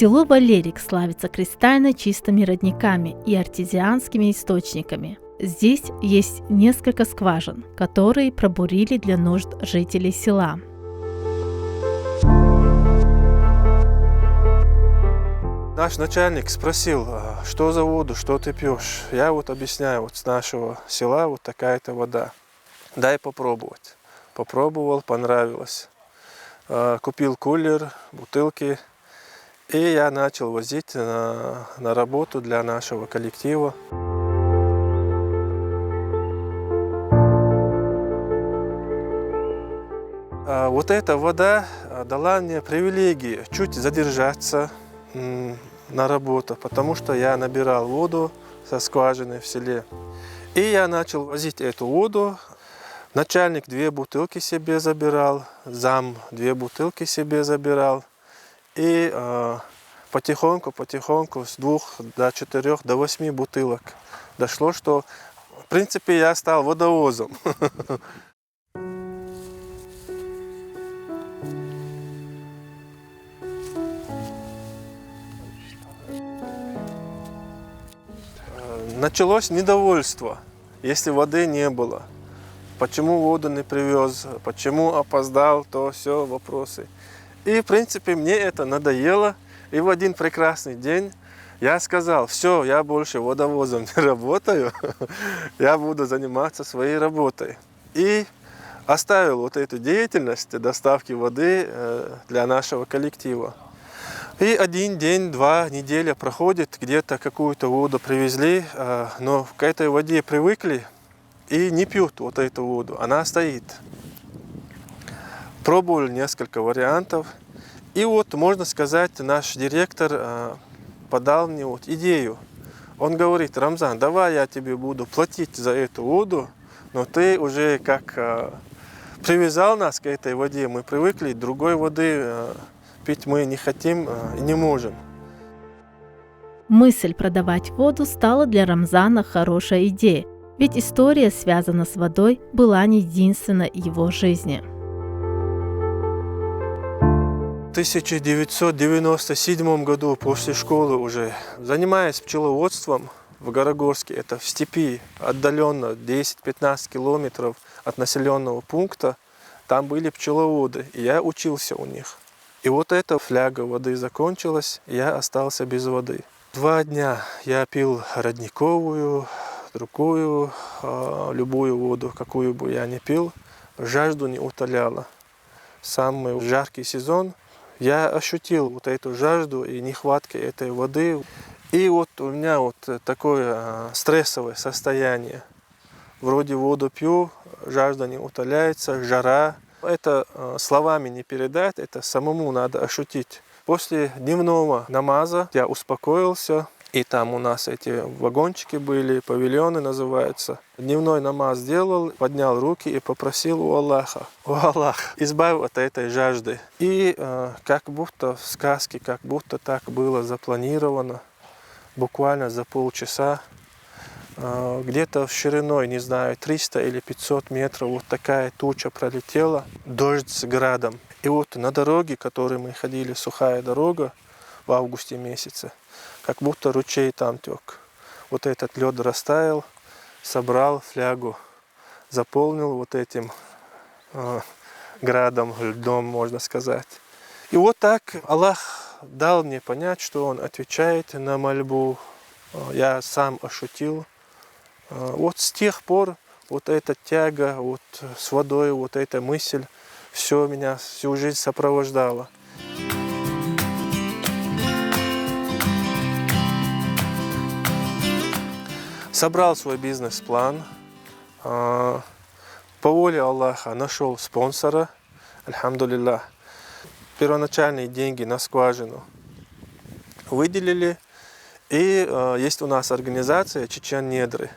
Село Валерик славится кристально чистыми родниками и артезианскими источниками. Здесь есть несколько скважин, которые пробурили для нужд жителей села. Наш начальник спросил, что за воду, что ты пьешь. Я объясняю, с нашего села такая-то вода. Дай попробовать. Попробовал, понравилось. Купил кулер, бутылки. И я начал возить на работу для нашего коллектива. Эта вода дала мне привилегии чуть задержаться на работу, потому что я набирал воду со скважины в селе. И я начал возить эту воду. Начальник 2 бутылки себе забирал, зам 2 бутылки себе забирал. И потихоньку с 2 до 4 до 8 бутылок дошло, что в принципе я стал водовозом. Началось недовольство, если воды не было. Почему воду не привез, почему опоздал, то все вопросы. И в принципе мне это надоело. И в один прекрасный день я сказал, все, я больше водовозом не работаю, я буду заниматься своей работой. И оставил эту деятельность доставки воды для нашего коллектива. И 1 день, 2 недели проходит, где-то какую-то воду привезли, но к этой воде привыкли и не пьют эту воду, она стоит. Пробовали несколько вариантов. И можно сказать, наш директор подал мне идею. Он говорит, Рамзан, давай я тебе буду платить за эту воду, но ты уже как привязал нас к этой воде, мы привыкли, другой воды пить мы не хотим и не можем. Мысль продавать воду стала для Рамзана хорошей идеей, ведь история, связанная с водой, была не единственной в его жизни. В 1997 году после школы уже, занимаясь пчеловодством в Горогорске, это в степи, отдаленно 10-15 километров от населенного пункта, там были пчеловоды, и я учился у них. И эта фляга воды закончилась, и я остался без воды. 2 дня я пил родниковую, другую, любую воду, какую бы я ни пил, жажду не утоляла. Самый жаркий сезон я ощутил эту жажду и нехватку этой воды. И у меня такое стрессовое состояние. Вроде воду пью, жажда не утоляется, жара. Это словами не передать, это самому надо ощутить. После дневного намаза я успокоился. И там у нас эти вагончики были, павильоны называются. Дневной намаз сделал, поднял руки и попросил у Аллаха. О Аллах, избавь от этой жажды. И как будто в сказке, как будто так было запланировано. Буквально за полчаса, где-то в шириной, не знаю, 300 или 500 метров, такая туча пролетела, дождь с градом. И на дороге, которой мы ходили, сухая дорога в августе месяце, как будто ручей там тек. Этот лед растаял, собрал флягу, заполнил этим градом, льдом, можно сказать. И так Аллах дал мне понять, что Он отвечает на мольбу. Я сам ощутил. С тех пор эта тяга с водой, эта мысль, все меня всю жизнь сопровождало. Собрал свой бизнес-план. По воле Аллаха нашел спонсора. Альхамдулиллах. Первоначальные деньги на скважину выделили. И есть у нас организация Чечен-Недры.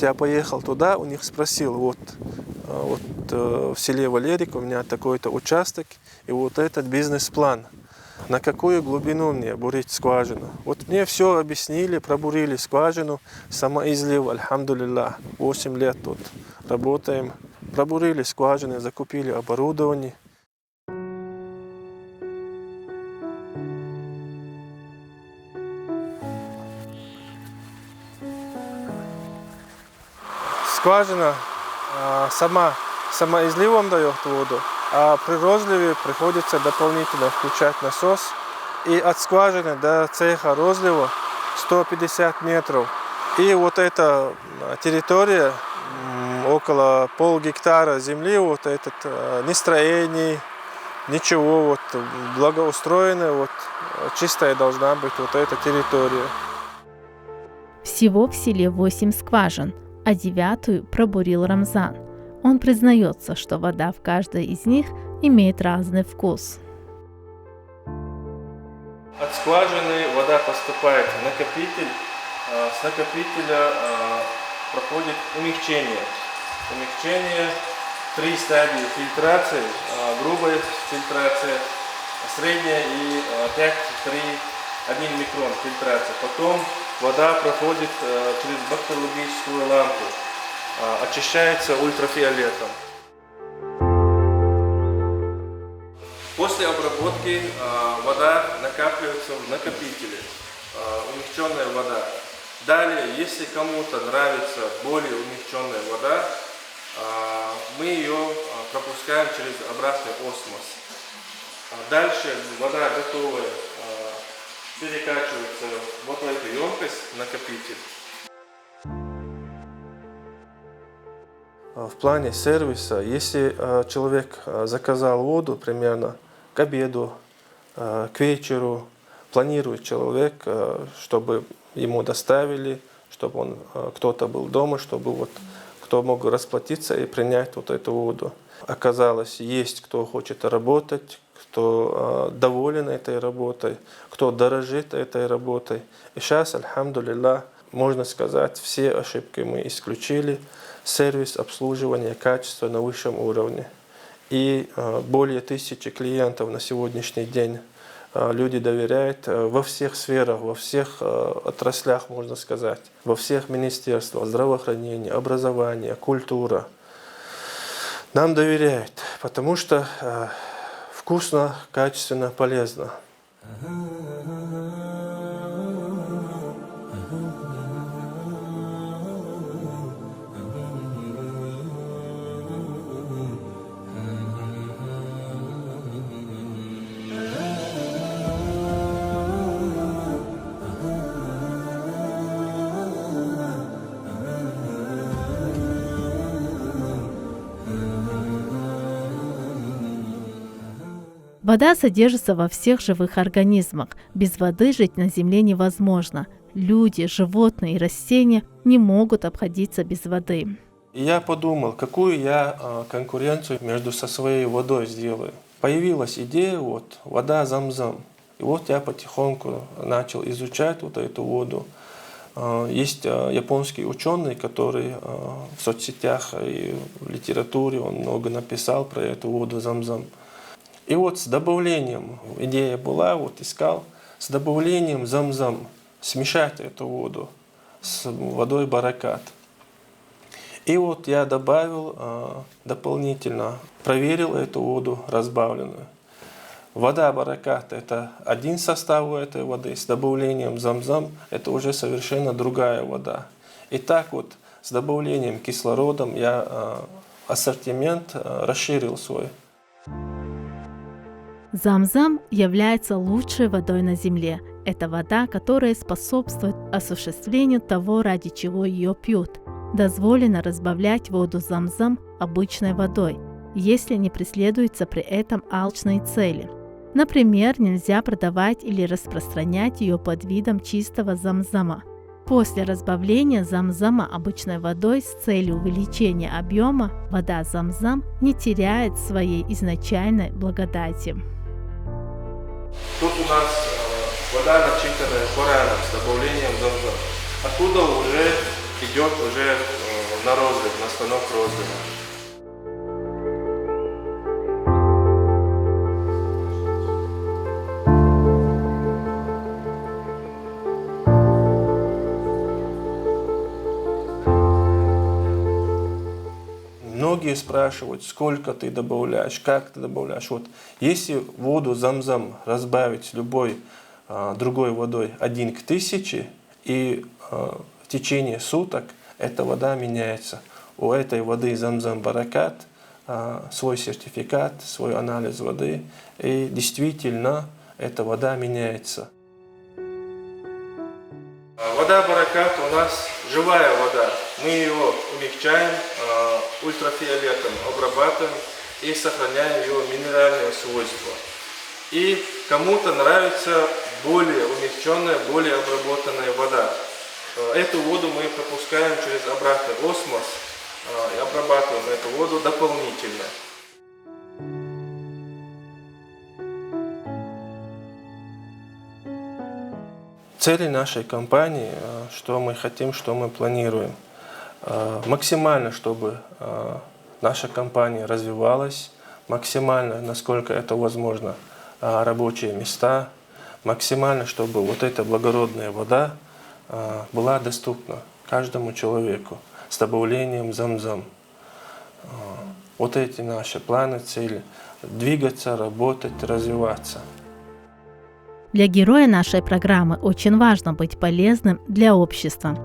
Я поехал туда, у них спросил, в селе Валерик у меня такой-то участок и этот бизнес-план. На какую глубину мне бурить скважину? Мне все объяснили, пробурили скважину, самоизлив, альхамдулиллах, 8 лет тут работаем. Пробурили скважины, закупили оборудование. скважина сама изливом дает воду, а при розливе приходится дополнительно включать насос. И от скважины до цеха розлива 150 метров. И вот эта территория, около полгектара земли, вот этот ни строений, ничего, вот благоустроенная, вот чистая должна быть вот эта территория. Всего в селе 8 скважин, а 9-ю пробурил Рамзан. Он признается, что вода в каждой из них имеет разный вкус. От скважины вода поступает в накопитель. С накопителя проходит умягчение. Умягчение, 3 стадии фильтрации: грубая фильтрация, средняя и 5,3,1 микрон фильтрация. Потом вода проходит через бактериологическую лампу, очищается ультрафиолетом. После обработки вода накапливается в накопителе, умягченная вода. Далее, если кому-то нравится более умягченная вода, мы ее пропускаем через обратный осмос. Дальше вода готовая перекачивается в вот эту емкость, накопитель. В плане сервиса, если человек заказал воду примерно к обеду, к вечеру, планирует человек, чтобы ему доставили, чтобы кто-то был дома, чтобы вот кто мог расплатиться и принять вот эту воду. Оказалось, есть кто хочет работать, кто доволен этой работой, кто дорожит этой работой. И сейчас, альхамдулилля, можно сказать, все ошибки мы исключили. Сервис, обслуживание, качество на высшем уровне. И более 1000 клиентов на сегодняшний день. Люди доверяют во всех сферах, во всех отраслях, можно сказать, во всех министерствах: здравоохранения, образования, культура. Нам доверяют, потому что вкусно, качественно, полезно. Вода содержится во всех живых организмах. Без воды жить на Земле невозможно. Люди, животные и растения не могут обходиться без воды. И я подумал, какую я конкуренцию между со своей водой сделаю. Появилась идея, вот, вода Замзам. И вот я потихоньку начал изучать вот эту воду. Есть японский ученый, который в соцсетях и в литературе он много написал про эту воду Замзам. И вот с добавлением, идея была, вот искал, с добавлением Замзам смешать эту воду с водой Баракат. И вот я добавил дополнительно, проверил эту воду разбавленную. Вода Баракат — это один состав у этой воды, с добавлением Замзам это уже совершенно другая вода. И так вот с добавлением кислородом я ассортимент расширил свой. Замзам является лучшей водой на Земле. Это вода, которая способствует осуществлению того, ради чего ее пьют. Дозволено разбавлять воду Замзам обычной водой, если не преследуются при этом алчные цели. Например, нельзя продавать или распространять ее под видом чистого Замзама. После разбавления Замзама обычной водой с целью увеличения объема, вода Замзам не теряет своей изначальной благодати. Тут у нас вода, начитанная Кораном с добавлением Замзам. Оттуда уже идет уже на розлив, на станок розлива. Многие спрашивают, сколько ты добавляешь, как ты добавляешь. Вот, если воду Замзам разбавить с любой другой водой 1 к 1000, и в течение суток эта вода меняется. у этой воды Замзам Баракат свой сертификат, свой анализ воды, и действительно эта вода меняется. Вода Баракат у нас живая вода. Мы ее умягчаем, ультрафиолетом обрабатываем и сохраняем ее минеральные свойства. И кому-то нравится более умягченная, более обработанная вода. Эту воду мы пропускаем через обратный осмос и обрабатываем эту воду дополнительно. Цели нашей компании, что мы хотим, что мы планируем. Максимально, чтобы наша компания развивалась, максимально, насколько это возможно, рабочие места, максимально, чтобы вот эта благородная вода была доступна каждому человеку с добавлением Замзам. Вот эти наши планы, цели. Двигаться, работать, развиваться. Для героя нашей программы очень важно быть полезным для общества.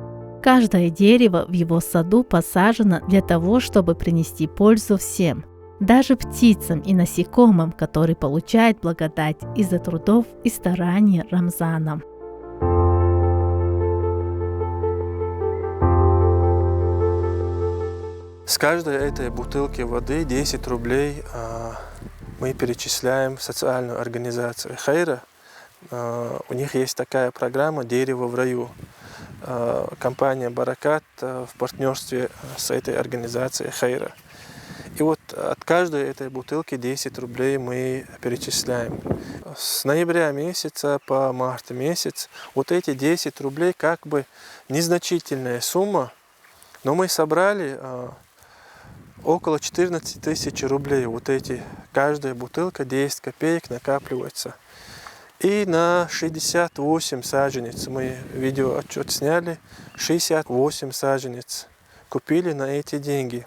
Каждое дерево в его саду посажено для того, чтобы принести пользу всем, даже птицам и насекомым, которые получают благодать из-за трудов и стараний Рамзана. С каждой этой бутылки воды 10 рублей мы перечисляем в социальную организацию Хайра. У них есть такая программа «Дерево в раю». Компания Баракат в партнерстве с этой организацией Хайра. И вот от каждой этой бутылки 10 рублей мы перечисляем. С ноября месяца по март месяц вот эти 10 рублей как бы незначительная сумма, но мы собрали около 14 тысяч рублей. Вот эти, каждая бутылка 10 копеек накапливается. И на 68 саженец мы видеоотчет сняли, 68 саженец купили на эти деньги.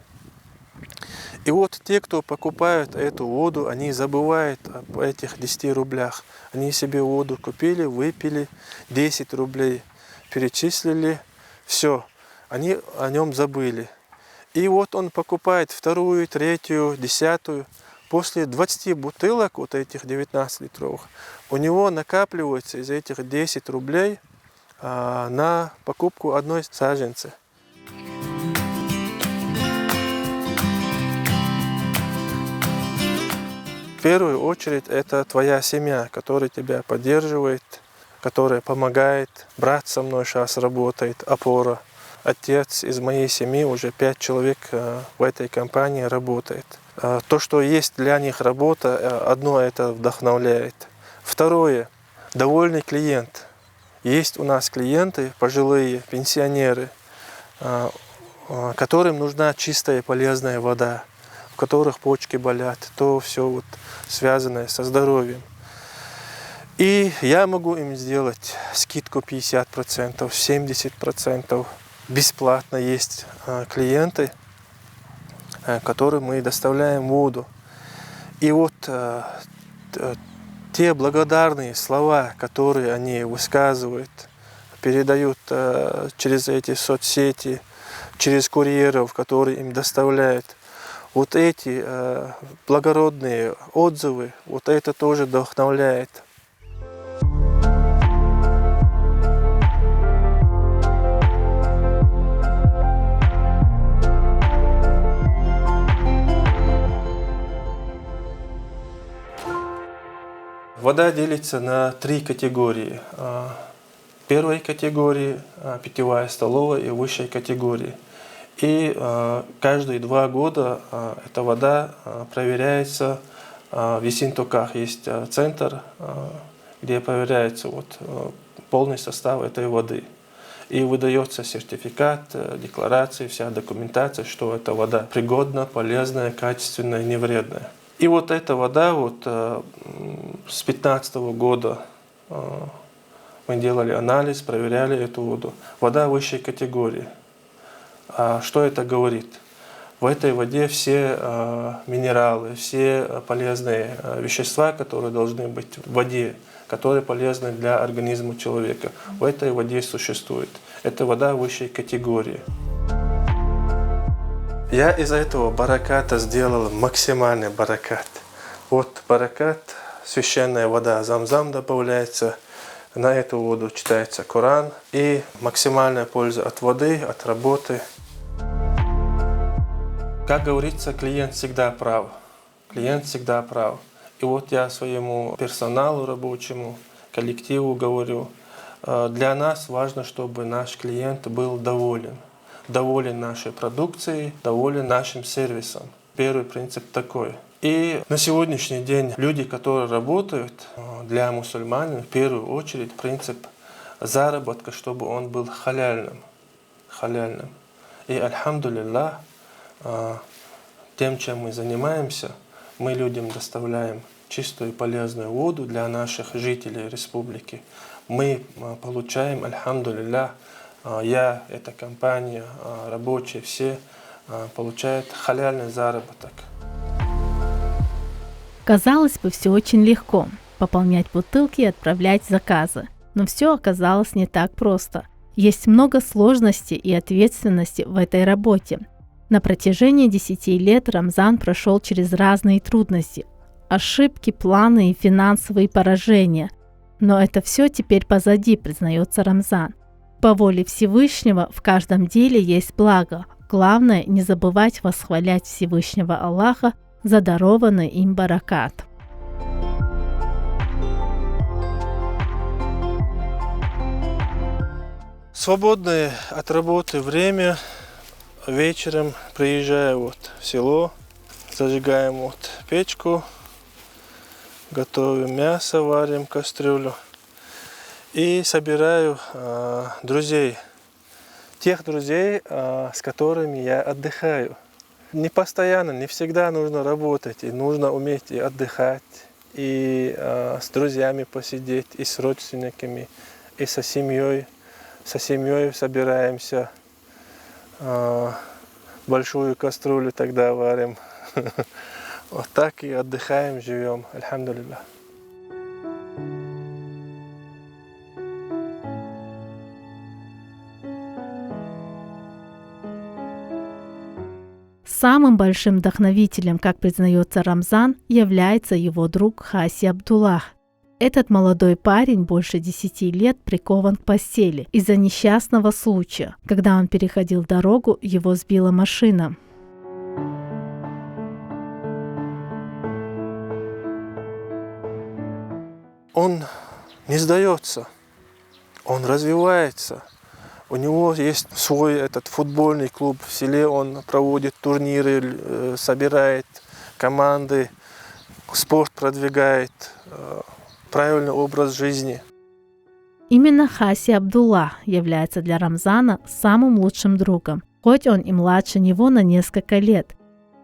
И вот те, кто покупают эту воду, они забывают об этих 10 рублях. Они себе воду купили, выпили, 10 рублей перечислили, все, они о нем забыли. И вот он покупает вторую, третью, 10-ю. После 20 бутылок, вот этих 19 литровых, у него накапливается из этих 10 рублей на покупку одной саженцы. В первую очередь это твоя семья, которая тебя поддерживает, которая помогает. Брат со мной сейчас работает, опора. Отец из моей семьи, уже 5 человек в этой компании работает. То, что есть для них работа, одно это вдохновляет. Второе, довольный клиент. Есть у нас клиенты, пожилые, пенсионеры, которым нужна чистая полезная вода, у которых почки болят, то все вот связанное со здоровьем. И я могу им сделать скидку 50%, 70%. Бесплатно есть клиенты, которым мы доставляем воду. И вот те благодарные слова, которые они высказывают, передают через эти соцсети, через курьеров, которые им доставляют, вот эти благородные отзывы, вот это тоже вдохновляет. Вода делится на 3 категории. Первой категории – питьевая столовая и высшей категории. И каждые 2 года эта вода проверяется в Ессентуках. Есть центр, где проверяется полный состав этой воды. И выдается сертификат, декларация, вся документация, что эта вода пригодна, полезная, качественная, невредная. И вот эта вода с 2015 года мы делали анализ, проверяли эту воду. Вода высшей категории. Что это говорит? В этой воде все минералы, все полезные вещества, которые должны быть в воде, которые полезны для организма человека, в этой воде существует. Это вода высшей категории. Я из-за этого бараката сделал максимальный баракат. Вот баракат, священная вода Замзам добавляется, на эту воду читается Коран и максимальная польза от воды, от работы. Как говорится, клиент всегда прав. Клиент всегда прав. И вот я своему персоналу рабочему, коллективу говорю, для нас важно, чтобы наш клиент был доволен. Доволен нашей продукцией, доволен нашим сервисом. Первый принцип такой. И на сегодняшний день люди, которые работают для мусульман, в первую очередь принцип заработка, чтобы он был халяльным. Халяльным. И альхамдулиллах, тем, чем мы занимаемся, мы людям доставляем чистую и полезную воду для наших жителей республики. Мы получаем, альхамдулиллах, я, эта компания, рабочие все получают халяльный заработок. Казалось бы, все очень легко – пополнять бутылки и отправлять заказы. Но все оказалось не так просто. Есть много сложностей и ответственности в этой работе. На протяжении 10 лет Рамзан прошел через разные трудности, ошибки, планы и финансовые поражения. Но это все теперь позади, признается Рамзан. По воле Всевышнего в каждом деле есть благо. Главное не забывать восхвалять Всевышнего Аллаха за дарованный им баракат. Свободное от работы время, вечером приезжаю вот в село, зажигаем вот печку, готовим мясо, варим кастрюлю и собираю друзей, тех друзей, с которыми я отдыхаю. Не постоянно, не всегда нужно работать, и нужно уметь и отдыхать, и с друзьями посидеть, и с родственниками, и со семьей. Со семьей собираемся, большую кастрюлю тогда варим. Вот так и отдыхаем, живем, альхамдулиллах. Самым большим вдохновителем, как признается Рамзан, является его друг Хаси Абдуллах. Этот молодой парень больше 10 лет прикован к постели из-за несчастного случая. Когда он переходил дорогу, его сбила машина. Он не сдается, он развивается. У него есть свой этот футбольный клуб в селе, он проводит турниры, собирает команды, спорт продвигает, правильный образ жизни. Именно Хаси Абдуллах является для Рамзана самым лучшим другом, хоть он и младше него на несколько лет.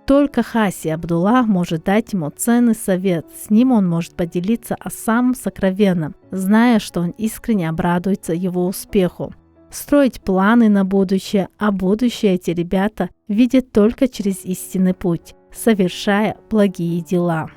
Только Хаси Абдуллах может дать ему ценный совет, с ним он может поделиться о самом сокровенном, зная, что он искренне обрадуется его успеху. Строить планы на будущее, а будущее эти ребята видят только через истинный путь, совершая благие дела.